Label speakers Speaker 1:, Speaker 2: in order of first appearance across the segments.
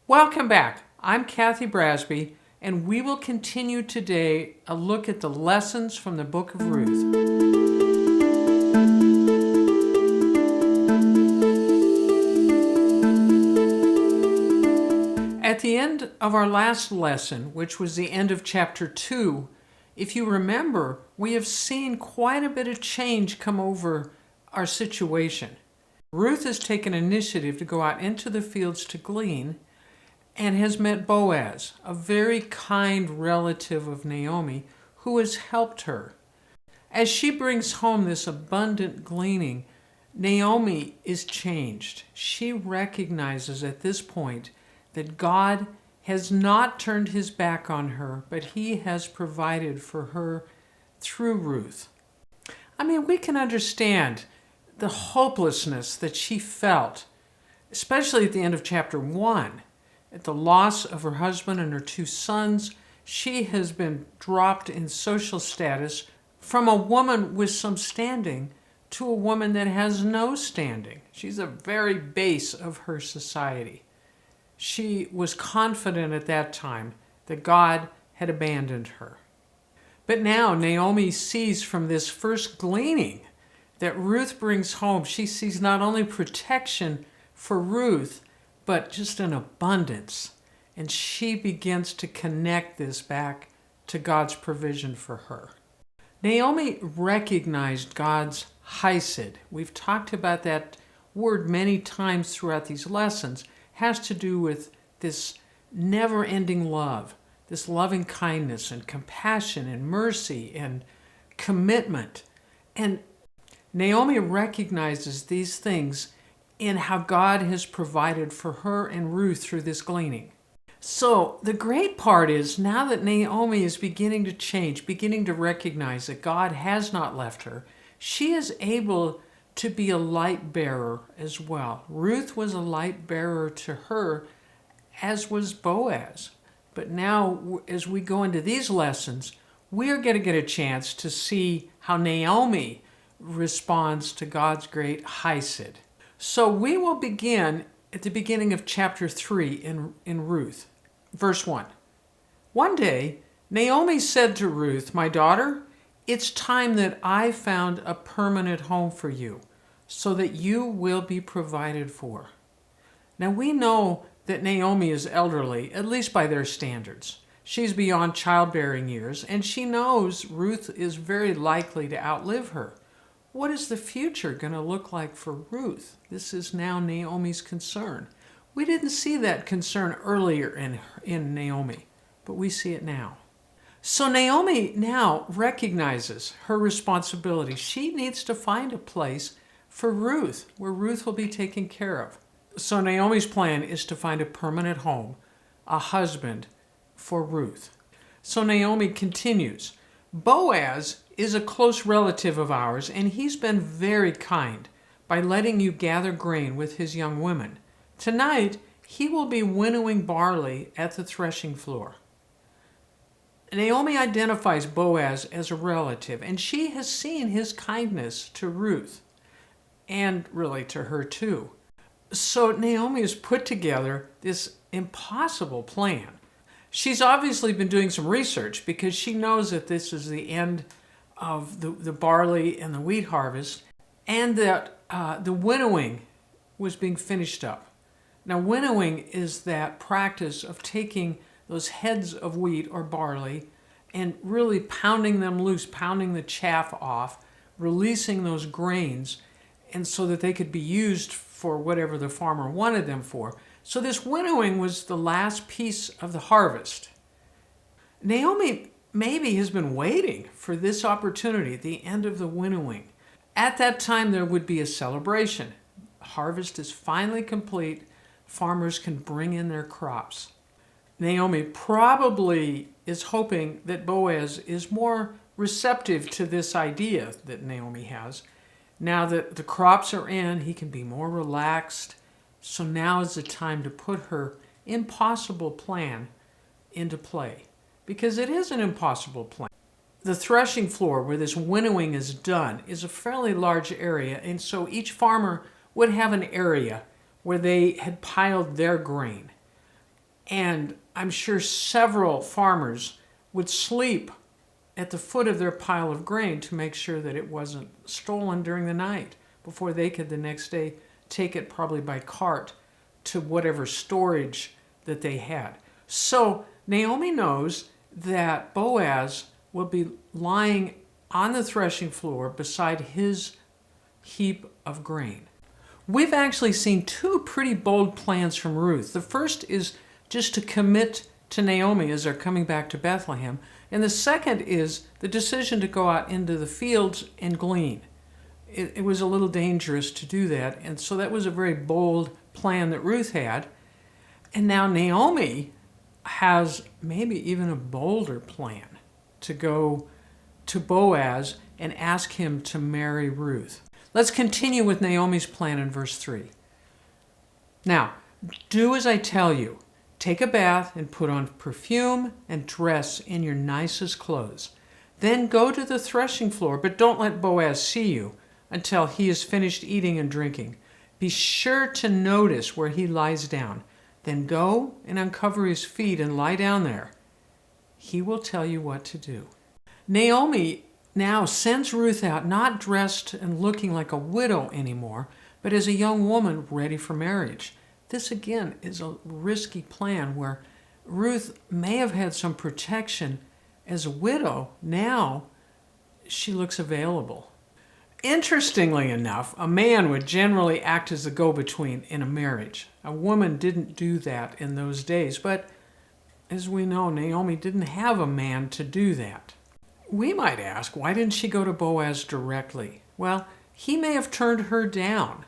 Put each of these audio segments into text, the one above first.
Speaker 1: Welcome back. I'm Kathy Brasby, and we will continue today a look at the lessons from the Book of Ruth. At the end of our last lesson, which was the end of chapter 2, if you remember, we have seen quite a bit of change come over our situation. Ruth has taken initiative to go out into the fields to glean, and has met Boaz, a very kind relative of Naomi, who has helped her. As she brings home this abundant gleaning, Naomi is changed. She recognizes at this point that God has not turned his back on her, but he has provided for her through Ruth. We can understand the hopelessness that she felt, especially at the end of chapter 1. At the loss of her husband and her 2 sons, she has been dropped in social status from a woman with some standing to a woman that has no standing. She's the very base of her society. She was confident at that time that God had abandoned her. But now Naomi sees from this first gleaning that Ruth brings home, she sees not only protection for Ruth, but just an abundance. And she begins to connect this back to God's provision for her. Naomi recognized God's hesed. We've talked about that word many times throughout these lessons. It has to do with this never-ending love, this loving kindness and compassion and mercy and commitment. And Naomi recognizes these things in how God has provided for her and Ruth through this gleaning. So the great part is now that Naomi is beginning to change, beginning to recognize that God has not left her, she is able to be a light bearer as well. Ruth was a light bearer to her, as was Boaz. But now, as we go into these lessons, we're going to get a chance to see how Naomi responds to God's great hesed. So we will begin at the beginning of chapter 3 in Ruth. Verse 1. One day, Naomi said to Ruth, "My daughter, it's time that I found a permanent home for you, so that you will be provided for." Now we know that Naomi is elderly, at least by their standards. She's beyond childbearing years, and she knows Ruth is very likely to outlive her. What is the future going to look like for Ruth? This is now Naomi's concern. We didn't see that concern earlier in Naomi, but we see it now. So Naomi now recognizes her responsibility. She needs to find a place for Ruth, where Ruth will be taken care of. So Naomi's plan is to find a permanent home, a husband for Ruth. So Naomi continues, "Boaz is a close relative of ours, and he's been very kind by letting you gather grain with his young women. Tonight, he will be winnowing barley at the threshing floor." Naomi identifies Boaz as a relative, and she has seen his kindness to Ruth, and really to her too. So Naomi has put together this impossible plan. She's obviously been doing some research because she knows that this is the end of the barley and the wheat harvest, and that the winnowing was being finished up. Now, winnowing is that practice of taking those heads of wheat or barley and really pounding them loose, pounding the chaff off, releasing those grains, and so that they could be used for whatever the farmer wanted them for. So this winnowing was the last piece of the harvest. Naomi maybe has been waiting for this opportunity, the end of the winnowing. At that time, there would be a celebration. Harvest is finally complete. Farmers can bring in their crops. Naomi probably is hoping that Boaz is more receptive to this idea that Naomi has. Now that the crops are in, he can be more relaxed. So now is the time to put her impossible plan into play, because it is an impossible plan. The threshing floor where this winnowing is done is a fairly large area, and so each farmer would have an area where they had piled their grain. And I'm sure several farmers would sleep at the foot of their pile of grain to make sure that it wasn't stolen during the night before they could the next day take it probably by cart to whatever storage that they had. So Naomi knows that Boaz will be lying on the threshing floor beside his heap of grain. We've actually seen two pretty bold plans from Ruth. The first is just to commit to Naomi as they're coming back to Bethlehem. And the second is the decision to go out into the fields and glean. It was a little dangerous to do that. And so that was a very bold plan that Ruth had. And now Naomi has maybe even a bolder plan to go to Boaz and ask him to marry Ruth. Let's continue with Naomi's plan in verse 3. Now, do as I tell you. Take a bath and put on perfume and dress in your nicest clothes. Then go to the threshing floor, but don't let Boaz see you until he has finished eating and drinking. Be sure to notice where he lies down. Then go and uncover his feet and lie down there. He will tell you what to do. Naomi now sends Ruth out not dressed and looking like a widow anymore, but as a young woman ready for marriage. This again is a risky plan where Ruth may have had some protection as a widow. Now she looks available. Interestingly enough, a man would generally act as the go-between in a marriage. A woman didn't do that in those days, but as we know, Naomi didn't have a man to do that. We might ask, why didn't she go to Boaz directly? Well, he may have turned her down.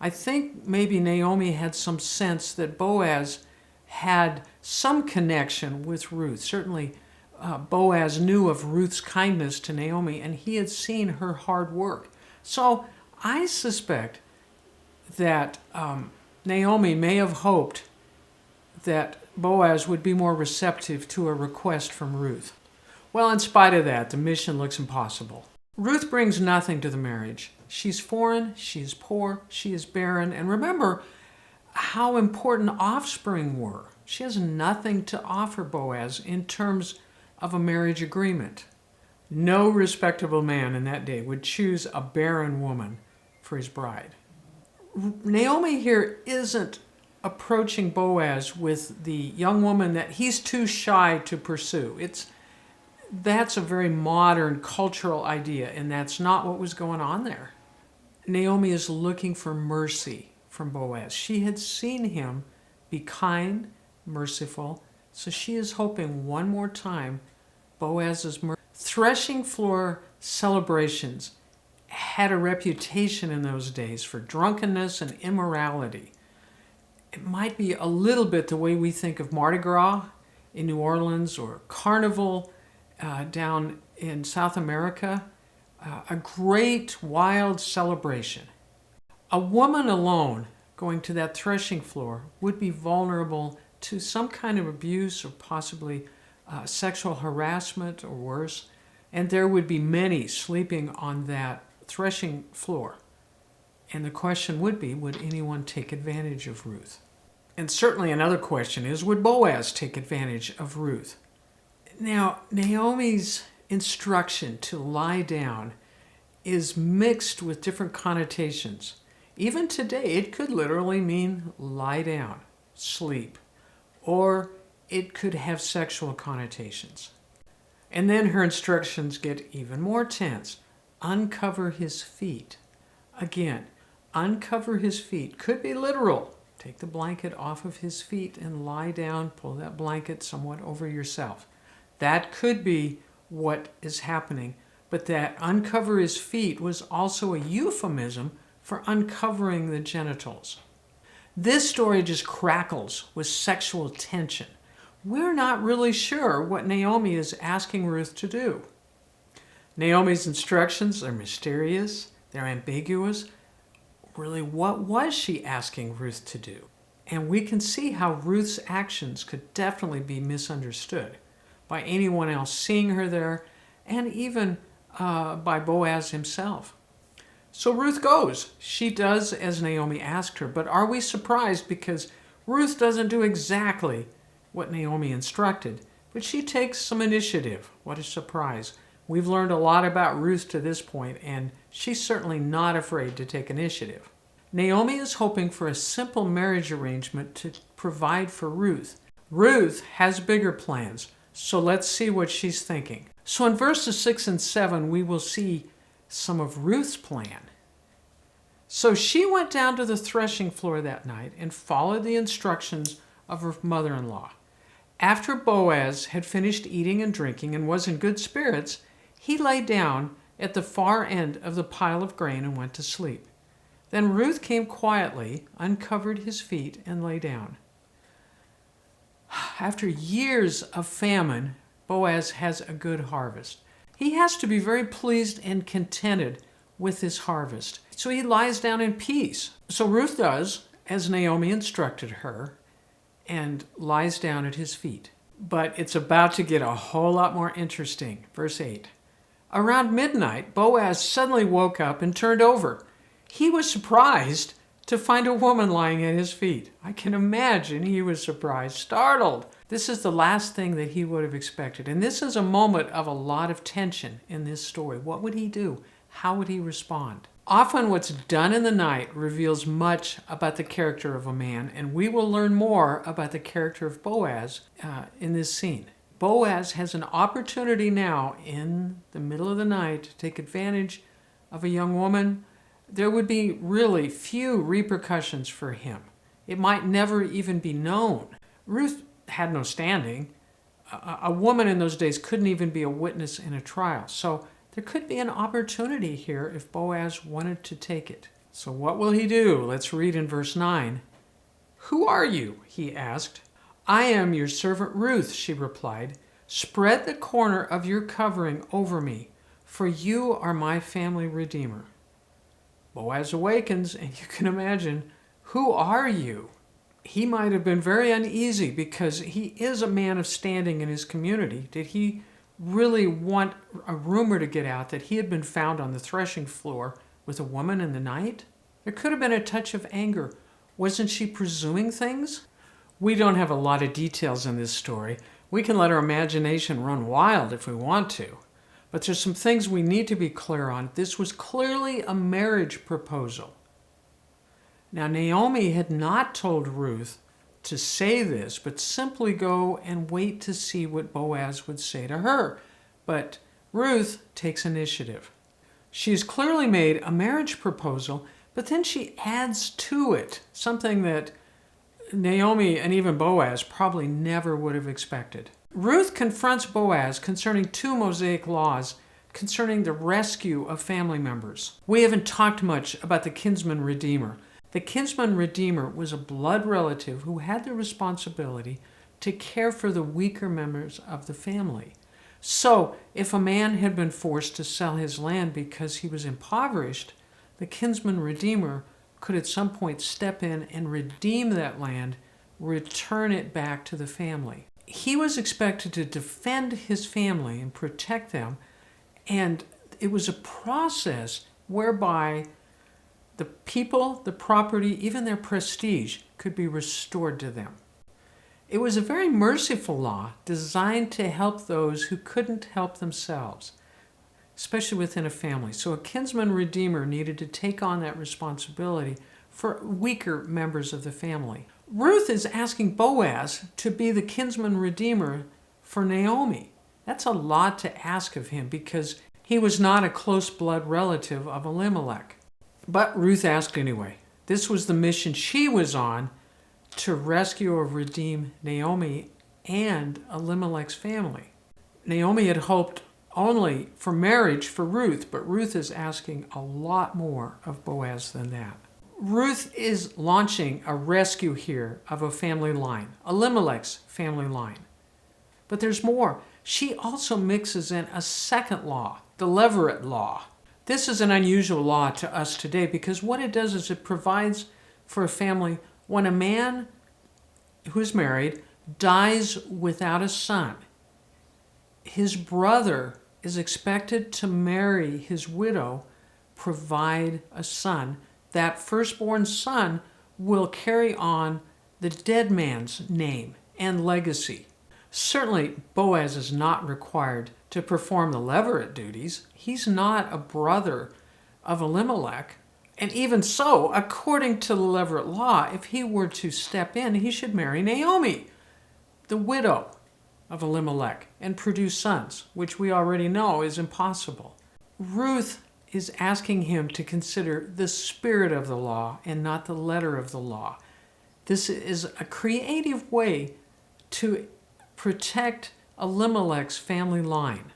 Speaker 1: I think maybe Naomi had some sense that Boaz had some connection with Ruth. Certainly, Boaz knew of Ruth's kindness to Naomi, and he had seen her hard work. So I suspect that Naomi may have hoped that Boaz would be more receptive to a request from Ruth. Well, in spite of that, the mission looks impossible. Ruth brings nothing to the marriage. She's foreign, she is poor, she is barren, and remember how important offspring were. She has nothing to offer Boaz in terms of a marriage agreement. No respectable man in that day would choose a barren woman for his bride. Naomi here isn't approaching Boaz with the young woman that he's too shy to pursue. That's a very modern cultural idea, and that's not what was going on there. Naomi is looking for mercy from Boaz. She had seen him be kind, merciful, so she is hoping one more time Boaz's mercy. Threshing floor celebrations had a reputation in those days for drunkenness and immorality. It might be a little bit the way we think of Mardi Gras in New Orleans or Carnival down in South America, a great wild celebration. A woman alone going to that threshing floor would be vulnerable to some kind of abuse or possibly sexual harassment or worse, and there would be many sleeping on that threshing floor. And the question would be, would anyone take advantage of Ruth? And certainly another question is, would Boaz take advantage of Ruth? Now, Naomi's instruction to lie down is mixed with different connotations. Even today, it could literally mean lie down, sleep, or it could have sexual connotations. And then her instructions get even more tense. Uncover his feet. Again, uncover his feet could be literal. Take the blanket off of his feet and lie down, pull that blanket somewhat over yourself. That could be what is happening, but that uncover his feet was also a euphemism for uncovering the genitals. This story just crackles with sexual tension. We're not really sure what Naomi is asking Ruth to do. Naomi's instructions are mysterious, they're ambiguous. Really, what was she asking Ruth to do? And we can see how Ruth's actions could definitely be misunderstood by anyone else seeing her there, and even by Boaz himself. So Ruth goes. She does as Naomi asked her, but are we surprised because Ruth doesn't do exactly what Naomi instructed, but she takes some initiative. What a surprise. We've learned a lot about Ruth to this point, and she's certainly not afraid to take initiative. Naomi is hoping for a simple marriage arrangement to provide for Ruth. Ruth has bigger plans, so let's see what she's thinking. So in verses 6 and 7, we will see some of Ruth's plan. So she went down to the threshing floor that night and followed the instructions of her mother-in-law. After Boaz had finished eating and drinking and was in good spirits, he lay down at the far end of the pile of grain and went to sleep. Then Ruth came quietly, uncovered his feet, and lay down. After years of famine, Boaz has a good harvest. He has to be very pleased and contented with his harvest. So he lies down in peace. So Ruth does as Naomi instructed her and lies down at his feet. But it's about to get a whole lot more interesting. Verse 8. Around midnight, Boaz suddenly woke up and turned over. He was surprised to find a woman lying at his feet. I can imagine he was surprised, startled. This is the last thing that he would have expected. And this is a moment of a lot of tension in this story. What would he do? How would he respond? Often what's done in the night reveals much about the character of a man, and we will learn more about the character of Boaz in this scene. Boaz has an opportunity now in the middle of the night to take advantage of a young woman. There would be really few repercussions for him. It might never even be known. Ruth had no standing. A woman in those days couldn't even be a witness in a trial. So there could be an opportunity here if Boaz wanted to take it. So what will he do? Let's read in verse 9. Who are you? He asked. I am your servant Ruth, she replied. Spread the corner of your covering over me, for you are my family redeemer. Boaz awakens, and you can imagine, who are you? He might have been very uneasy because he is a man of standing in his community. Did he really want a rumor to get out that he had been found on the threshing floor with a woman in the night? There could have been a touch of anger. Wasn't she presuming things? We don't have a lot of details in this story. We can let our imagination run wild if we want to. But there's some things we need to be clear on. This was clearly a marriage proposal. Now, Naomi had not told Ruth to say this, but simply go and wait to see what Boaz would say to her. But Ruth takes initiative. She has clearly made a marriage proposal, but then she adds to it something that Naomi and even Boaz probably never would have expected. Ruth confronts Boaz concerning two Mosaic laws concerning the rescue of family members. We haven't talked much about the kinsman redeemer. The kinsman redeemer was a blood relative who had the responsibility to care for the weaker members of the family. So, if a man had been forced to sell his land because he was impoverished, the kinsman redeemer could at some point step in and redeem that land, return it back to the family. He was expected to defend his family and protect them, and it was a process whereby the people, the property, even their prestige could be restored to them. It was a very merciful law designed to help those who couldn't help themselves, especially within a family. So a kinsman redeemer needed to take on that responsibility for weaker members of the family. Ruth is asking Boaz to be the kinsman redeemer for Naomi. That's a lot to ask of him because he was not a close blood relative of Elimelech. But Ruth asked anyway. This was the mission she was on, to rescue or redeem Naomi and Elimelech's family. Naomi had hoped only for marriage for Ruth, but Ruth is asking a lot more of Boaz than that. Ruth is launching a rescue here of a family line, Elimelech's family line. But there's more. She also mixes in a second law, the Levirate law. This is an unusual law to us today because what it does is it provides for a family when a man who's married dies without a son. His brother is expected to marry his widow, provide a son. That firstborn son will carry on the dead man's name and legacy. Certainly, Boaz is not required to perform the levirate duties. He's not a brother of Elimelech. And even so, according to the levirate law, if he were to step in, he should marry Naomi, the widow of Elimelech, and produce sons, which we already know is impossible. Ruth is asking him to consider the spirit of the law and not the letter of the law. This is a creative way to protect Elimelech's family line.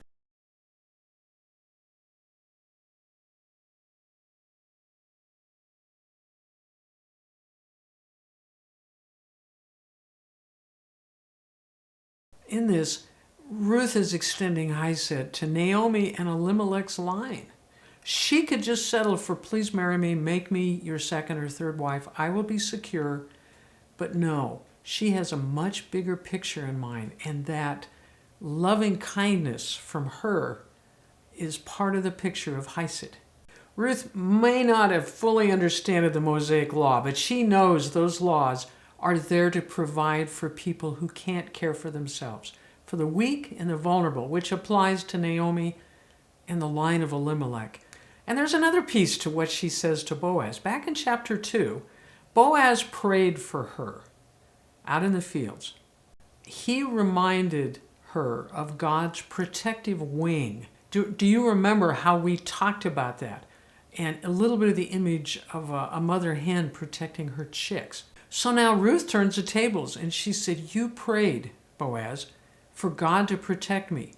Speaker 1: In this, Ruth is extending Hesed to Naomi and Elimelech's line. She could just settle for, please marry me, make me your second or third wife, I will be secure. But no, she has a much bigger picture in mind, and that loving kindness from her is part of the picture of Hesed. Ruth may not have fully understood the Mosaic law, but she knows those laws are there to provide for people who can't care for themselves, for the weak and the vulnerable, which applies to Naomi and the line of Elimelech. And there's another piece to what she says to Boaz. Back in chapter 2, Boaz prayed for her out in the fields. He reminded her of God's protective wing. Do you remember how we talked about that? And a little bit of the image of a mother hen protecting her chicks. So now Ruth turns the tables and she said, you prayed, Boaz, for God to protect me.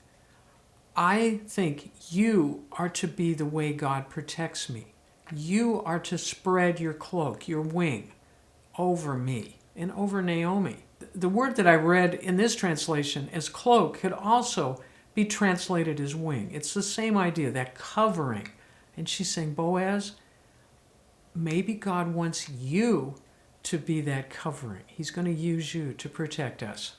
Speaker 1: I think you are to be the way God protects me. You are to spread your cloak, your wing, over me and over Naomi. The word that I read in this translation as cloak could also be translated as wing. It's the same idea, that covering. And she's saying, Boaz, maybe God wants you to be that covering. He's going to use you to protect us.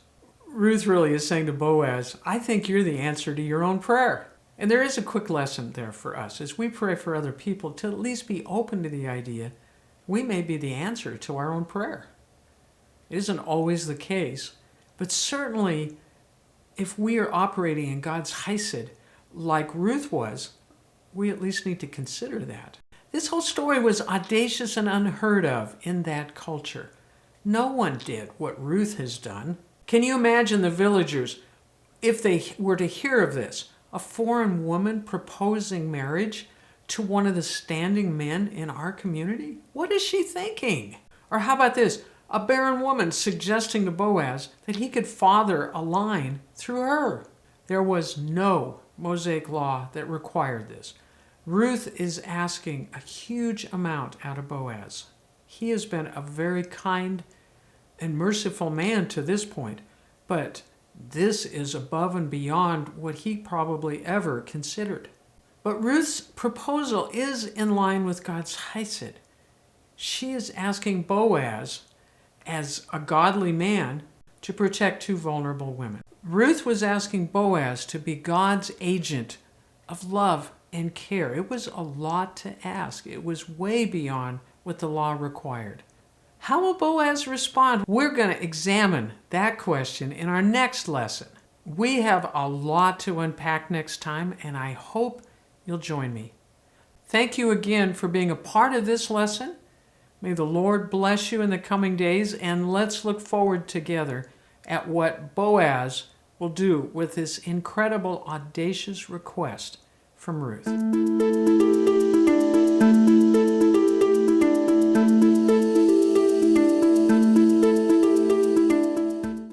Speaker 1: Ruth really is saying to Boaz, I think you're the answer to your own prayer. And there is a quick lesson there for us as we pray for other people to at least be open to the idea we may be the answer to our own prayer. It isn't always the case, but certainly if we are operating in God's Hesed like Ruth was, we at least need to consider that. This whole story was audacious and unheard of in that culture. No one did what Ruth has done. Can you imagine the villagers, if they were to hear of this, a foreign woman proposing marriage to one of the standing men in our community? What is she thinking? Or how about this? A barren woman suggesting to Boaz that he could father a line through her. There was no Mosaic law that required this. Ruth is asking a huge amount out of Boaz. He has been a very kind and merciful man to this point, but this is above and beyond what he probably ever considered. But Ruth's proposal is in line with God's Hesed. She is asking Boaz, as a godly man, to protect two vulnerable women. Ruth was asking Boaz to be God's agent of love and care. It was a lot to ask. It was way beyond what the law required. How will Boaz respond? We're going to examine that question in our next lesson. We have a lot to unpack next time, and I hope you'll join me. Thank you again for being a part of this lesson. May the Lord bless you in the coming days, and let's look forward together at what Boaz will do with this incredible, audacious request from Ruth.